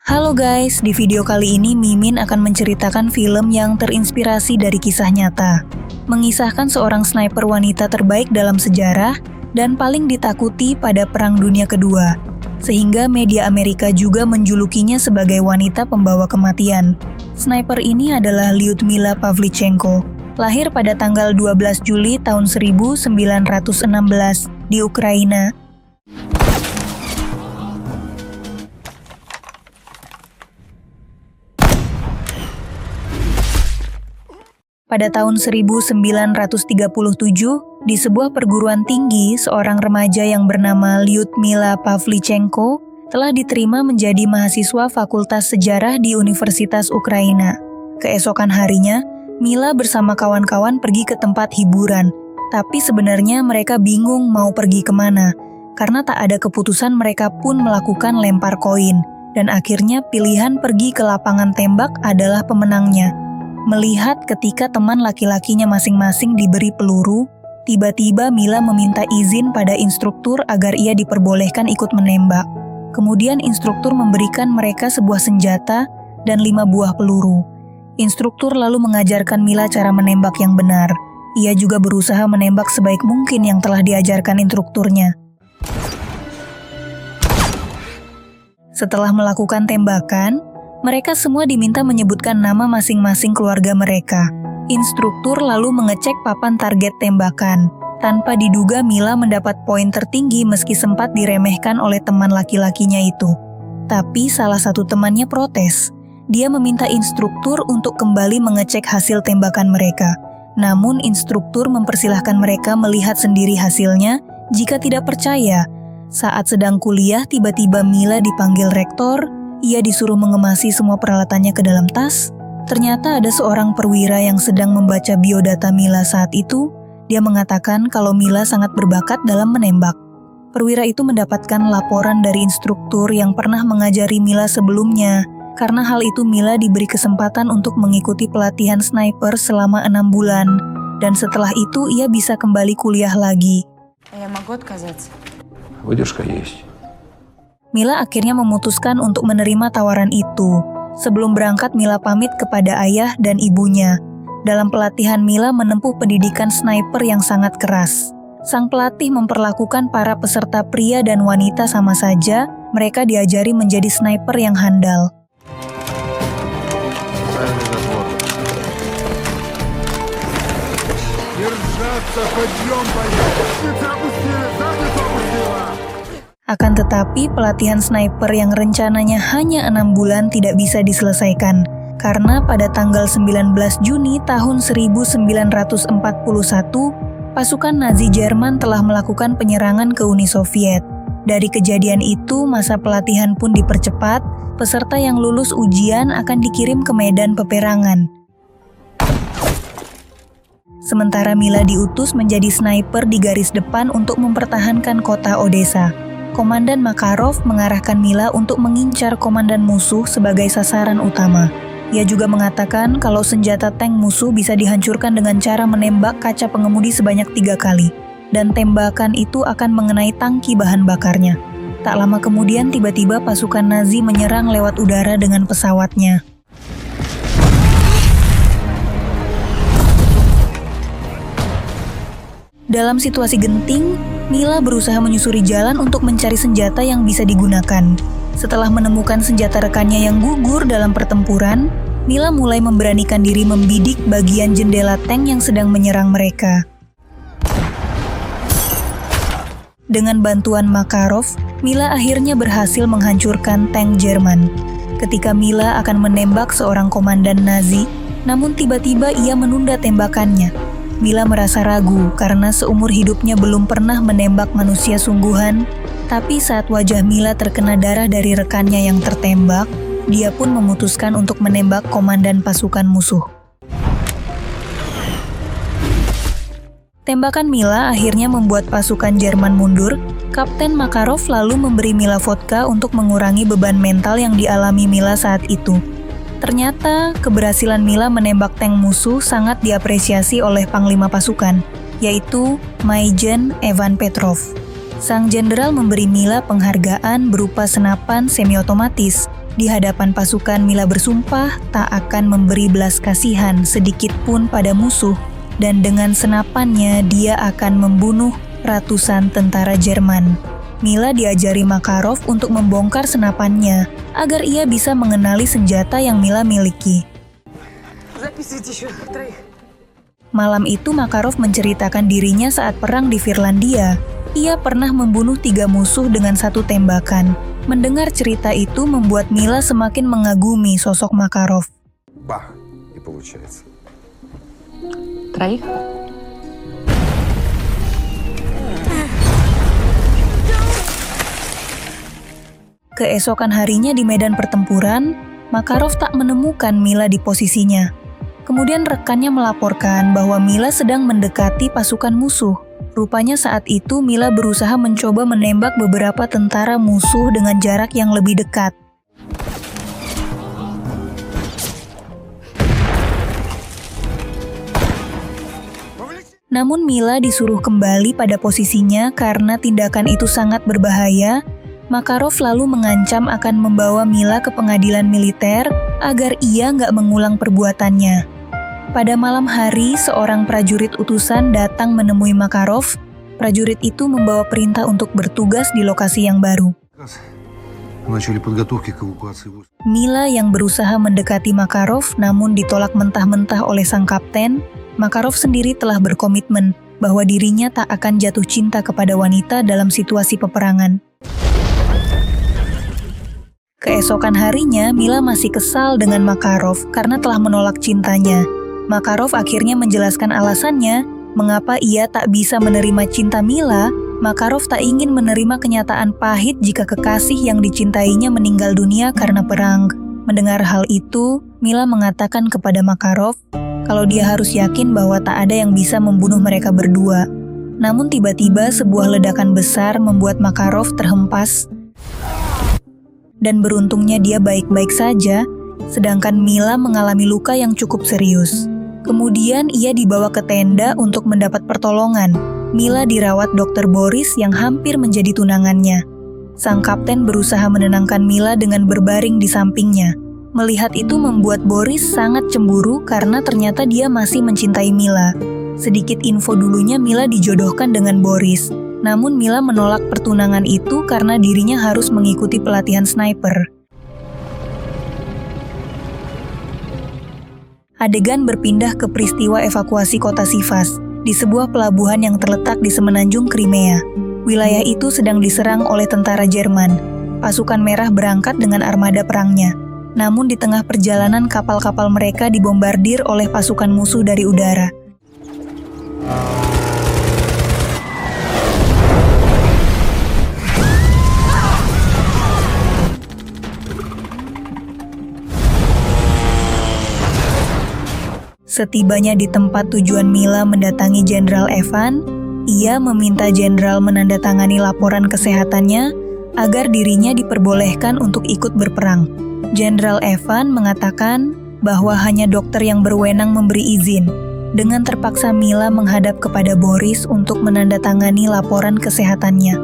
Halo guys, di video kali ini Mimin akan menceritakan film yang terinspirasi dari kisah nyata. Mengisahkan seorang sniper wanita terbaik dalam sejarah dan paling ditakuti pada Perang Dunia Kedua. Sehingga media Amerika juga menjulukinya sebagai wanita pembawa kematian. Sniper ini adalah Lyudmila Pavlichenko, lahir pada tanggal 12 Juli tahun 1916 di Ukraina. Pada tahun 1937, di sebuah perguruan tinggi, seorang remaja yang bernama Lyudmila Pavlichenko telah diterima menjadi mahasiswa Fakultas Sejarah di Universitas Ukraina. Keesokan harinya, Mila bersama kawan-kawan pergi ke tempat hiburan, tapi sebenarnya mereka bingung mau pergi kemana, karena tak ada keputusan mereka pun melakukan lempar koin, dan akhirnya pilihan pergi ke lapangan tembak adalah pemenangnya. Melihat ketika teman laki-lakinya masing-masing diberi peluru, tiba-tiba Mila meminta izin pada instruktur agar ia diperbolehkan ikut menembak. Kemudian instruktur memberikan mereka sebuah senjata dan 5 buah peluru. Instruktur lalu mengajarkan Mila cara menembak yang benar. Ia juga berusaha menembak sebaik mungkin yang telah diajarkan instrukturnya. Setelah melakukan tembakan, mereka semua diminta menyebutkan nama masing-masing keluarga mereka. Instruktur lalu mengecek papan target tembakan. Tanpa diduga Mila mendapat poin tertinggi meski sempat diremehkan oleh teman laki-lakinya itu. Tapi salah satu temannya protes. Dia meminta instruktur untuk kembali mengecek hasil tembakan mereka. Namun instruktur mempersilahkan mereka melihat sendiri hasilnya jika tidak percaya. Saat sedang kuliah, tiba-tiba Mila dipanggil rektor. Ia disuruh mengemasi semua peralatannya ke dalam tas. Ternyata ada seorang perwira yang sedang membaca biodata Mila saat itu. Dia mengatakan kalau Mila sangat berbakat dalam menembak. Perwira itu mendapatkan laporan dari instruktur yang pernah mengajari Mila sebelumnya. Karena hal itu Mila diberi kesempatan untuk mengikuti pelatihan sniper selama 6 bulan. Dan setelah itu ia bisa kembali kuliah lagi. Выдержка есть. Mila akhirnya memutuskan untuk menerima tawaran itu. Sebelum berangkat, Mila pamit kepada ayah dan ibunya. Dalam pelatihan, Mila menempuh pendidikan sniper yang sangat keras. Sang pelatih memperlakukan para peserta pria dan wanita sama saja. Mereka diajari menjadi sniper yang handal. Akan tetapi, pelatihan sniper yang rencananya hanya 6 bulan tidak bisa diselesaikan, karena pada tanggal 19 Juni tahun 1941, pasukan Nazi Jerman telah melakukan penyerangan ke Uni Soviet. Dari kejadian itu, masa pelatihan pun dipercepat, peserta yang lulus ujian akan dikirim ke medan peperangan. Sementara Mila diutus menjadi sniper di garis depan untuk mempertahankan kota Odessa. Komandan Makarov mengarahkan Mila untuk mengincar komandan musuh sebagai sasaran utama. Ia juga mengatakan kalau senjata tank musuh bisa dihancurkan dengan cara menembak kaca pengemudi sebanyak 3 kali. Dan tembakan itu akan mengenai tangki bahan bakarnya. Tak lama kemudian tiba-tiba pasukan Nazi menyerang lewat udara dengan pesawatnya. Dalam situasi genting, Mila berusaha menyusuri jalan untuk mencari senjata yang bisa digunakan. Setelah menemukan senjata rekannya yang gugur dalam pertempuran, Mila mulai memberanikan diri membidik bagian jendela tank yang sedang menyerang mereka. Dengan bantuan Makarov, Mila akhirnya berhasil menghancurkan tank Jerman. Ketika Mila akan menembak seorang komandan Nazi, namun tiba-tiba ia menunda tembakannya. Mila merasa ragu karena seumur hidupnya belum pernah menembak manusia sungguhan, tapi saat wajah Mila terkena darah dari rekannya yang tertembak, dia pun memutuskan untuk menembak komandan pasukan musuh. Tembakan Mila akhirnya membuat pasukan Jerman mundur. Kapten Makarov lalu memberi Mila vodka untuk mengurangi beban mental yang dialami Mila saat itu. Ternyata, keberhasilan Mila menembak tank musuh sangat diapresiasi oleh panglima pasukan, yaitu Maijen Evan Petrov. Sang jenderal memberi Mila penghargaan berupa senapan semi-otomatis Di hadapan pasukan, Mila bersumpah tak akan memberi belas kasihan sedikit pun pada musuh, dan dengan senapannya dia akan membunuh ratusan tentara Jerman. Mila diajari Makarov untuk membongkar senapannya agar ia bisa mengenali senjata yang Mila miliki. Malam itu Makarov menceritakan dirinya saat perang di Finlandia. Ia pernah membunuh 3 musuh dengan 1 tembakan. Mendengar cerita itu membuat Mila semakin mengagumi sosok Makarov. Бах! И получается. Троих? Keesokan harinya di medan pertempuran, Makarov tak menemukan Mila di posisinya. Kemudian rekannya melaporkan bahwa Mila sedang mendekati pasukan musuh. Rupanya saat itu Mila berusaha mencoba menembak beberapa tentara musuh dengan jarak yang lebih dekat. Namun Mila disuruh kembali pada posisinya karena tindakan itu sangat berbahaya. Makarov lalu mengancam akan membawa Mila ke pengadilan militer agar ia nggak mengulang perbuatannya. Pada malam hari, seorang prajurit utusan datang menemui Makarov. Prajurit itu membawa perintah untuk bertugas di lokasi yang baru. Mila yang berusaha mendekati Makarov namun ditolak mentah-mentah oleh sang kapten. Makarov sendiri telah berkomitmen bahwa dirinya tak akan jatuh cinta kepada wanita dalam situasi peperangan. Keesokan harinya, Mila masih kesal dengan Makarov karena telah menolak cintanya. Makarov akhirnya menjelaskan alasannya mengapa ia tak bisa menerima cinta Mila. Makarov tak ingin menerima kenyataan pahit jika kekasih yang dicintainya meninggal dunia karena perang. Mendengar hal itu, Mila mengatakan kepada Makarov kalau dia harus yakin bahwa tak ada yang bisa membunuh mereka berdua. Namun tiba-tiba sebuah ledakan besar membuat Makarov terhempas. Dan beruntungnya dia baik-baik saja, sedangkan Mila mengalami luka yang cukup serius. Kemudian ia dibawa ke tenda untuk mendapat pertolongan. Mila dirawat Dr. Boris yang hampir menjadi tunangannya. Sang kapten berusaha menenangkan Mila dengan berbaring di sampingnya. Melihat itu membuat Boris sangat cemburu karena ternyata dia masih mencintai Mila. Sedikit info dulunya Mila dijodohkan dengan Boris. Namun Mila menolak pertunangan itu karena dirinya harus mengikuti pelatihan sniper. Adegan berpindah ke peristiwa evakuasi kota Sivas, di sebuah pelabuhan yang terletak di semenanjung Crimea. Wilayah itu sedang diserang oleh tentara Jerman. Pasukan Merah berangkat dengan armada perangnya. Namun di tengah perjalanan kapal-kapal mereka dibombardir oleh pasukan musuh dari udara. Setibanya di tempat tujuan Mila mendatangi Jenderal Evan, ia meminta Jenderal menandatangani laporan kesehatannya agar dirinya diperbolehkan untuk ikut berperang. Jenderal Evan mengatakan bahwa hanya dokter yang berwenang memberi izin. Dengan terpaksa Mila menghadap kepada Boris untuk menandatangani laporan kesehatannya.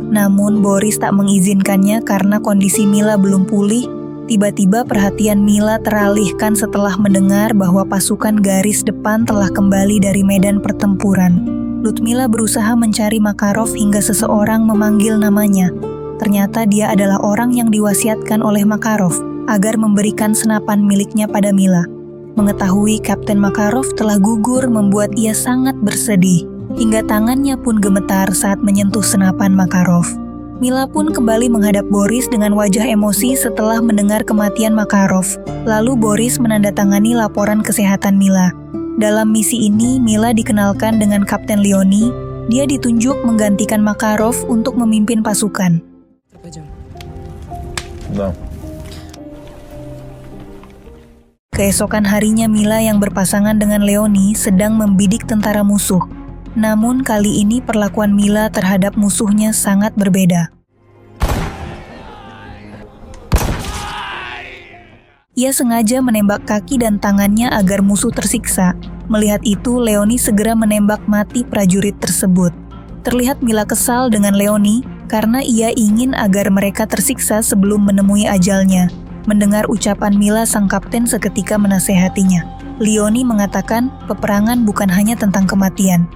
Namun Boris tak mengizinkannya karena kondisi Mila belum pulih. Tiba-tiba perhatian Mila teralihkan setelah mendengar bahwa pasukan garis depan telah kembali dari medan pertempuran. Ludmila berusaha mencari Makarov hingga seseorang memanggil namanya. Ternyata dia adalah orang yang diwasiatkan oleh Makarov agar memberikan senapan miliknya pada Mila. Mengetahui Kapten Makarov telah gugur membuat ia sangat bersedih, hingga tangannya pun gemetar saat menyentuh senapan Makarov. Mila pun kembali menghadap Boris dengan wajah emosi setelah mendengar kematian Makarov. Lalu Boris menandatangani laporan kesehatan Mila. Dalam misi ini, Mila dikenalkan dengan Kapten Leoni. Dia ditunjuk menggantikan Makarov untuk memimpin pasukan. Keesokan harinya Mila yang berpasangan dengan Leoni sedang membidik tentara musuh. Namun kali ini perlakuan Mila terhadap musuhnya sangat berbeda. Ia sengaja menembak kaki dan tangannya agar musuh tersiksa. Melihat itu, Leoni segera menembak mati prajurit tersebut. Terlihat Mila kesal dengan Leoni karena ia ingin agar mereka tersiksa sebelum menemui ajalnya. Mendengar ucapan Mila, sang kapten seketika menasehatinya. Leonie mengatakan peperangan bukan hanya tentang kematian.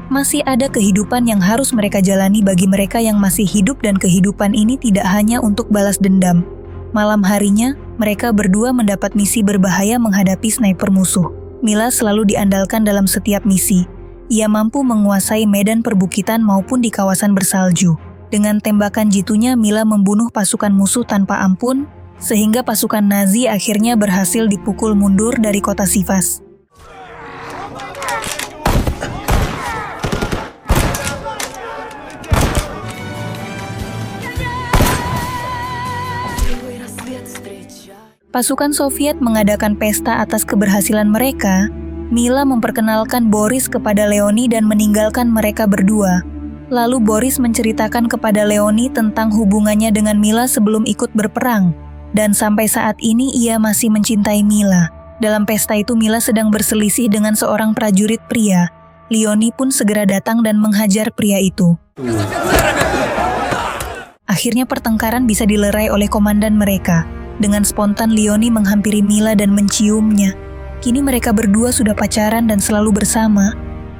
Masih ada kehidupan yang harus mereka jalani bagi mereka yang masih hidup, dan kehidupan ini tidak hanya untuk balas dendam. Malam harinya, mereka berdua mendapat misi berbahaya menghadapi sniper musuh. Mila selalu diandalkan dalam setiap misi. Ia mampu menguasai medan perbukitan maupun di kawasan bersalju. Dengan tembakan jitunya, Mila membunuh pasukan musuh tanpa ampun, sehingga pasukan Nazi akhirnya berhasil dipukul mundur dari kota Sivas. Pasukan Soviet mengadakan pesta atas keberhasilan mereka. Mila memperkenalkan Boris kepada Leonie dan meninggalkan mereka berdua. Lalu Boris menceritakan kepada Leonie tentang hubungannya dengan Mila sebelum ikut berperang. Dan sampai saat ini ia masih mencintai Mila. Dalam pesta itu Mila sedang berselisih dengan seorang prajurit pria. Leonie pun segera datang dan menghajar pria itu. Akhirnya pertengkaran bisa dilerai oleh komandan mereka. Dengan spontan Leonie menghampiri Mila dan menciumnya. Kini mereka berdua sudah pacaran dan selalu bersama.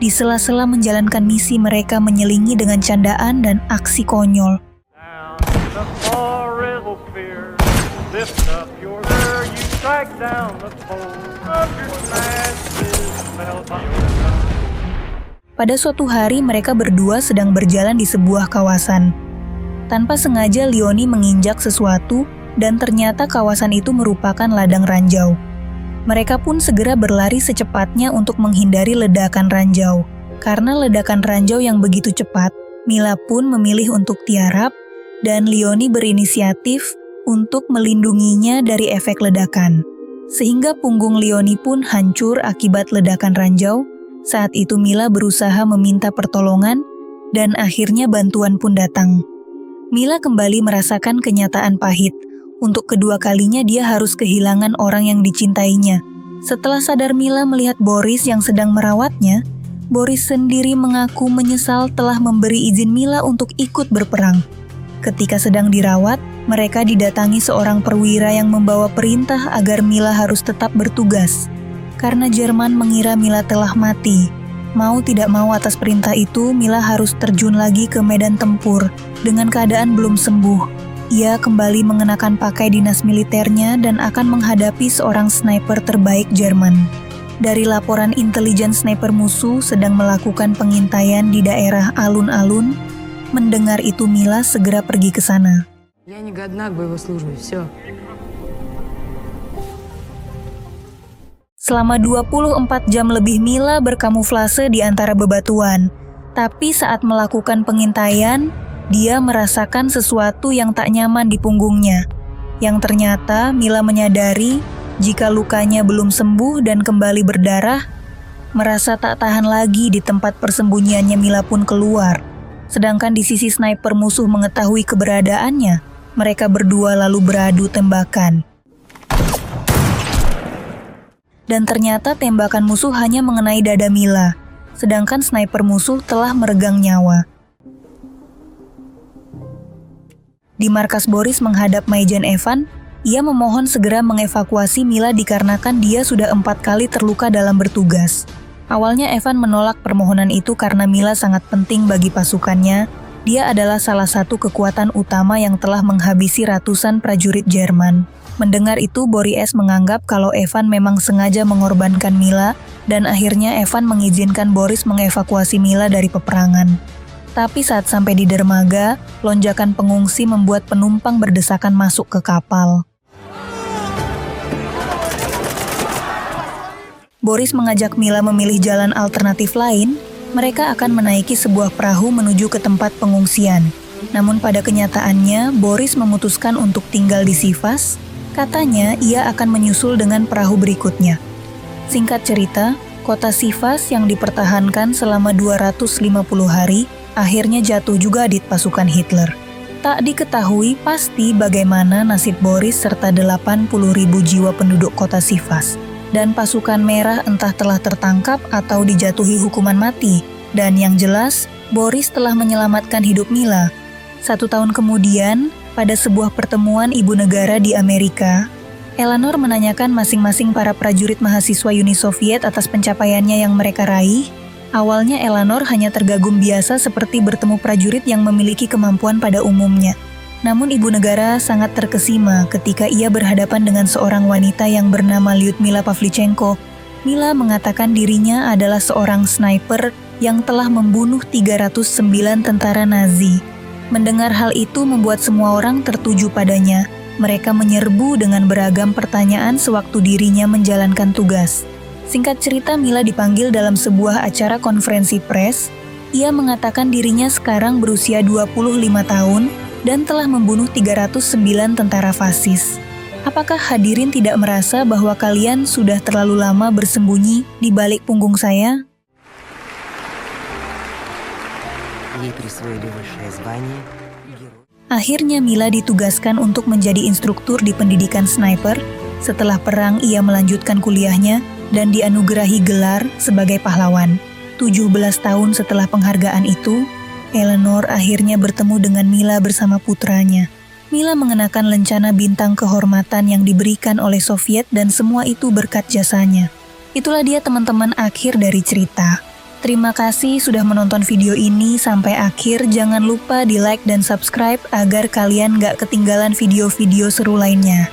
Di sela-sela menjalankan misi, mereka menyelingi dengan candaan dan aksi konyol. Pada suatu hari mereka berdua sedang berjalan di sebuah kawasan. Tanpa sengaja Leonie menginjak sesuatu dan ternyata kawasan itu merupakan ladang ranjau. Mereka pun segera berlari secepatnya untuk menghindari ledakan ranjau. Karena ledakan ranjau yang begitu cepat, Mila pun memilih untuk tiarap dan Leonie berinisiatif untuk melindunginya dari efek ledakan. Sehingga punggung Leonie pun hancur akibat ledakan ranjau. Saat itu Mila berusaha meminta pertolongan dan akhirnya bantuan pun datang. Mila kembali merasakan kenyataan pahit. Untuk kedua kalinya dia harus kehilangan orang yang dicintainya. Setelah sadar Mila melihat Boris yang sedang merawatnya, Boris sendiri mengaku menyesal telah memberi izin Mila untuk ikut berperang. Ketika sedang dirawat, mereka didatangi seorang perwira yang membawa perintah agar Mila harus tetap bertugas. Karena Jerman mengira Mila telah mati. Mau tidak mau atas perintah itu, Mila harus terjun lagi ke medan tempur dengan keadaan belum sembuh. Ia kembali mengenakan pakai dinas militernya dan akan menghadapi seorang sniper terbaik Jerman. Dari laporan intelijen, sniper musuh sedang melakukan pengintaian di daerah alun-alun. Mendengar itu Mila segera pergi ke sana. Selama 24 jam lebih Mila berkamuflase di antara bebatuan. Tapi saat melakukan pengintaian, dia merasakan sesuatu yang tak nyaman di punggungnya. Yang ternyata Mila menyadari jika lukanya belum sembuh dan kembali berdarah. Merasa tak tahan lagi di tempat persembunyiannya, Mila pun keluar. Sedangkan di sisi sniper musuh mengetahui keberadaannya, mereka berdua lalu beradu tembakan. Dan ternyata tembakan musuh hanya mengenai dada Mila, sedangkan sniper musuh telah meregang nyawa. Di markas Boris menghadap Maijan Evan, ia memohon segera mengevakuasi Mila dikarenakan dia sudah 4 kali terluka dalam bertugas. Awalnya Evan menolak permohonan itu karena Mila sangat penting bagi pasukannya. Dia adalah salah satu kekuatan utama yang telah menghabisi ratusan prajurit Jerman. Mendengar itu, Boris menganggap kalau Evan memang sengaja mengorbankan Mila dan akhirnya Evan mengizinkan Boris mengevakuasi Mila dari peperangan. Tapi saat sampai di dermaga, lonjakan pengungsi membuat penumpang berdesakan masuk ke kapal. Boris mengajak Mila memilih jalan alternatif lain. Mereka akan menaiki sebuah perahu menuju ke tempat pengungsian. Namun pada kenyataannya, Boris memutuskan untuk tinggal di Sivas. Katanya ia akan menyusul dengan perahu berikutnya. Singkat cerita, kota Sivas yang dipertahankan selama 250 hari akhirnya jatuh juga di pasukan Hitler. Tak diketahui pasti bagaimana nasib Boris serta 80.000 jiwa penduduk kota Sivas. Dan pasukan merah entah telah tertangkap atau dijatuhi hukuman mati. Dan yang jelas, Boris telah menyelamatkan hidup Mila. 1 tahun kemudian, Pada sebuah pertemuan ibu negara di Amerika, Eleanor menanyakan masing-masing para prajurit mahasiswa Uni Soviet atas pencapaiannya yang mereka raih. Awalnya Eleanor hanya tergagum biasa seperti bertemu prajurit yang memiliki kemampuan pada umumnya. Namun ibu negara sangat terkesima ketika ia berhadapan dengan seorang wanita yang bernama Lyudmila Pavlichenko. Mila mengatakan dirinya adalah seorang sniper yang telah membunuh 309 tentara Nazi. Mendengar hal itu membuat semua orang tertuju padanya. Mereka menyerbu dengan beragam pertanyaan sewaktu dirinya menjalankan tugas. Singkat cerita, Mila dipanggil dalam sebuah acara konferensi pers. Ia mengatakan dirinya sekarang berusia 25 tahun dan telah membunuh 309 tentara fasis. Apakah hadirin tidak merasa bahwa kalian sudah terlalu lama bersembunyi di balik punggung saya? Ей присвоили высшее звание «Герой». Akhirnya Mila ditugaskan untuk menjadi instruktur di pendidikan sniper. Setelah perang ia melanjutkan kuliahnya dan dianugerahi gelar sebagai pahlawan. 17 tahun setelah penghargaan itu, Eleanor akhirnya bertemu dengan Mila bersama putranya. Mila mengenakan lencana bintang kehormatan yang diberikan oleh Soviet dan semua itu berkat jasanya. Itulah dia teman-teman akhir dari cerita. Terima kasih sudah menonton video ini sampai akhir. Jangan lupa di like dan subscribe agar kalian gak ketinggalan video-video seru lainnya.